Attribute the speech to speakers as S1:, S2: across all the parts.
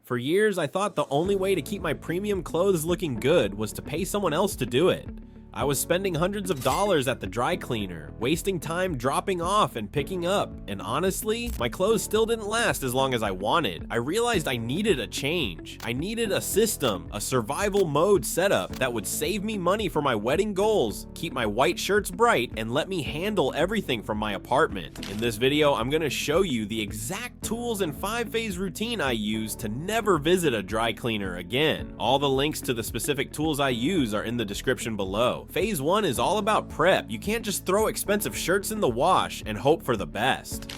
S1: For years, I thought the only way to keep my premium clothes looking good was to pay someone else to do it. I was spending hundreds of dollars at the dry cleaner, wasting time dropping off and picking up, and honestly, my clothes still didn't last as long as I wanted. I realized I needed a change. I needed a system, a survival mode setup that would save me money for my wedding goals, keep my white shirts bright, and let me handle everything from my apartment. In this video, I'm gonna show you the exact tools and 5-phase routine I use to never visit a dry cleaner again. All the links to the specific tools I use are in the description below. Phase 1 is all about prep. You can't just throw expensive shirts in the wash and hope for the best.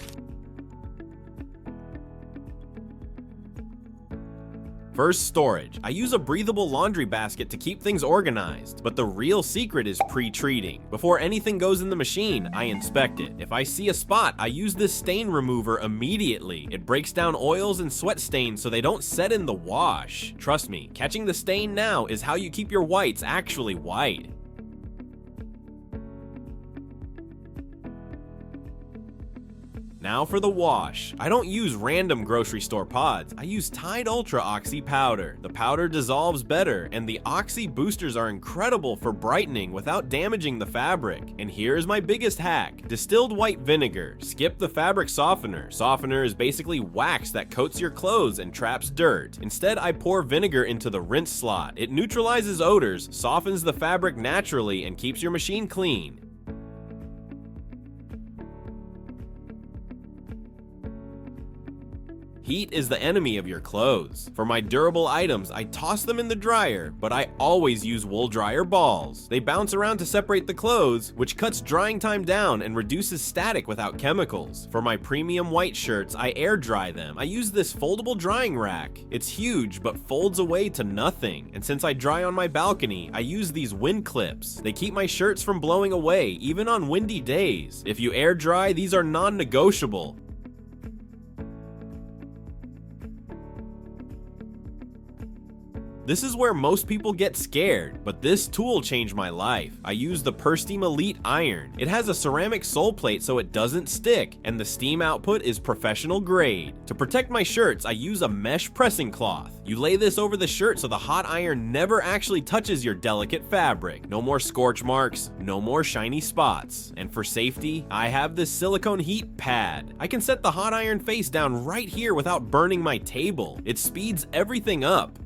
S1: First, storage. I use a breathable laundry basket to keep things organized, but the real secret is pre-treating. Before anything goes in the machine, I inspect it. If I see a spot, I use this stain remover immediately. It breaks down oils and sweat stains so they don't set in the wash. Trust me, catching the stain now is how you keep your whites actually white. Now for the wash. I don't use random grocery store pods. I use Tide Ultra Oxy powder. The powder dissolves better, and the Oxy boosters are incredible for brightening without damaging the fabric. And here's my biggest hack. Distilled white vinegar. Skip the fabric softener. Softener is basically wax that coats your clothes and traps dirt. Instead, I pour vinegar into the rinse slot. It neutralizes odors, softens the fabric naturally, and keeps your machine clean. Heat is the enemy of your clothes. For my durable items, I toss them in the dryer, but I always use wool dryer balls. They bounce around to separate the clothes, which cuts drying time down and reduces static without chemicals. For my premium white shirts, I air dry them. I use this foldable drying rack. It's huge, but folds away to nothing. And since I dry on my balcony, I use these wind clips. They keep my shirts from blowing away, even on windy days. If you air dry, these are non-negotiable. This is where most people get scared, but this tool changed my life. I use the Persteam Elite Iron. It has a ceramic sole plate so it doesn't stick, and the steam output is professional grade. To protect my shirts, I use a mesh pressing cloth. You lay this over the shirt so the hot iron never actually touches your delicate fabric. No more scorch marks, no more shiny spots. And for safety, I have this silicone heat pad. I can set the hot iron face down right here without burning my table. It speeds everything up.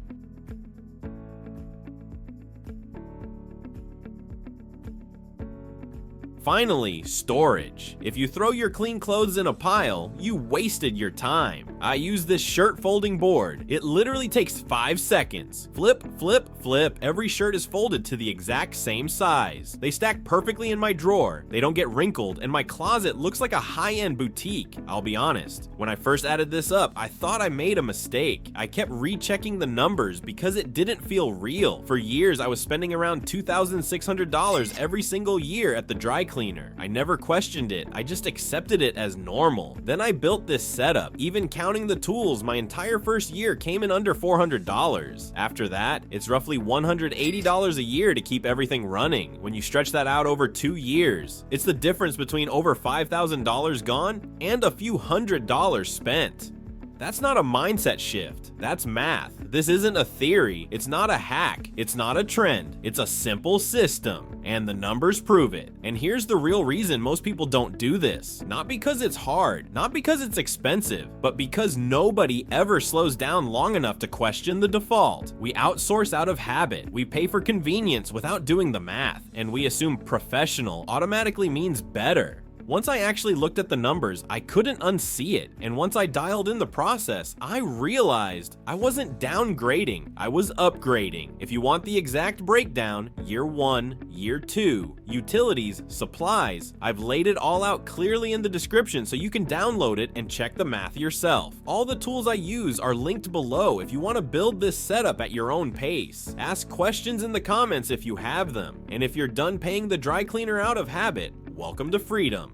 S1: Finally, storage. If you throw your clean clothes in a pile, you wasted your time. I use this shirt folding board. It literally takes 5 seconds. Flip, flip, flip. Every shirt is folded to the exact same size. They stack perfectly in my drawer. They don't get wrinkled, and my closet looks like a high-end boutique. I'll be honest, when I first added this up, I thought I made a mistake. I kept rechecking the numbers because it didn't feel real. For years, I was spending around $2,600 every single year at the dry cleaner. I never questioned it, I just accepted it as normal. Then I built this setup. Even counting the tools, my entire first year came in under $400. After that, it's roughly $180 a year to keep everything running. When you stretch that out over 2 years, it's the difference between over $5,000 gone and a few $100s spent. That's not a mindset shift, that's math. This isn't a theory, it's not a hack, it's not a trend, it's a simple system, and the numbers prove it. And here's the real reason most people don't do this. Not because it's hard, not because it's expensive, but because nobody ever slows down long enough to question the default. We outsource out of habit, we pay for convenience without doing the math, and we assume professional automatically means better. Once I actually looked at the numbers, I couldn't unsee it, and once I dialed in the process, I realized I wasn't downgrading, I was upgrading. If you want the exact breakdown, year 1, year 2, utilities, supplies, I've laid it all out clearly in the description so you can download it and check the math yourself. All the tools I use are linked below if you want to build this setup at your own pace. Ask questions in the comments if you have them, and if you're done paying the dry cleaner out of habit, welcome to freedom.